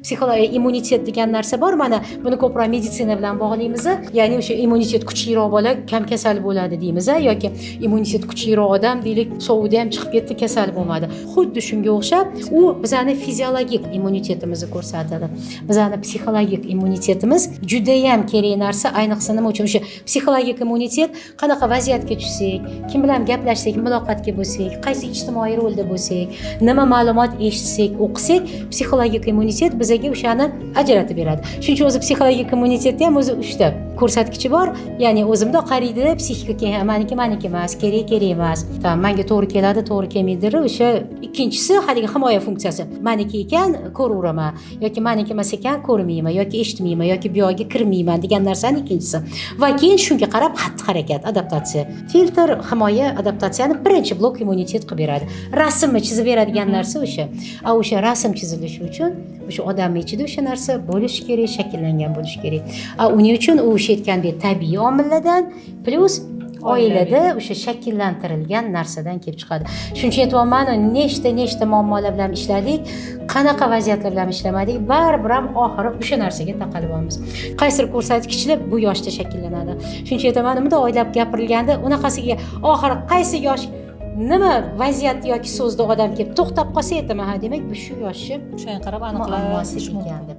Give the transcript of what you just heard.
Psixologik immunitet degan narsa bor. Mana buni ko'proq meditsina bilan bog'laymiz. Ya'ni o'sha immunitet kuchliroq bola kam kasal bo'ladi deymiz yoki immunitet kuchliroq odam deylik sovuvda ham chiqib ketdi, kasal bo'lmadi. Xuddi shunga o'xshab u bizani fiziologik immunitetimizni ko'rsatadi. Bizani psixologik immunitetimiz juda ham kerak narsa, ayniqsa nima uchun? O'sha psixologik immunitet qanaqa vaziyatga tushsak, kim bilan gaplashsak, muloqotga bo'lsak, qaysi ijtimoiy rolda bo'lsak, nima ma'lumot eshitsak, o'qisak, psixologik immunitet bizga o'shani ajratib beradi. Shuning uchun o'zi psixologik immunitetda ham o'zi 3 ta ko'rsatkichi bor. Ya'ni o'zimda qariydi, psixika maniki emas, kerak emas. Menga to'g'ri keladi, to'g'ri kelmaydi. O'sha ikkinchisi haligi himoya funksiyasi. Meniki ekan ko'raveraman yoki meniki emas ekan ko'rmayman yoki eshitmayman yoki bu yoqqa kirmayman degan narsani ikkinchisi. Va keyin shunga qarab xatti-harakat, adaptatsiya. Filtr, himoya, adaptatsiyani birinchi blok immunitet qilib beradi. Rasmni chizib beradigan narsa o'sha. O'sha rasm chizilishi uchun o'sha odam ichida o'sha narsa bo'lishi kerak, shakllangan bo'lishi kerak. Uning uchun u o'sha aytgandek tabiiy omillardan plus oilada o'sha shakllantirilgan narsadan kelib chiqadi. Shuning uchun aytayapman, nechta muammolar bilan ishladik, qanaqa vaziyatlar bilan ishlamadik, baribir ham oxiri o'sha narsaga taqalib olamiz. Qaysi ko'rsatkichlar bu yoshda shakllanadi. Shuning uchun aytaman, unda oylab gapirilganda unaqasiga oxiri qaysi yosh nima vaziyat yoki so'zda odam kelib to'xtab qolsa aytaman, demak bu shu yoshi o'shanga qarab aniqlash mumkin.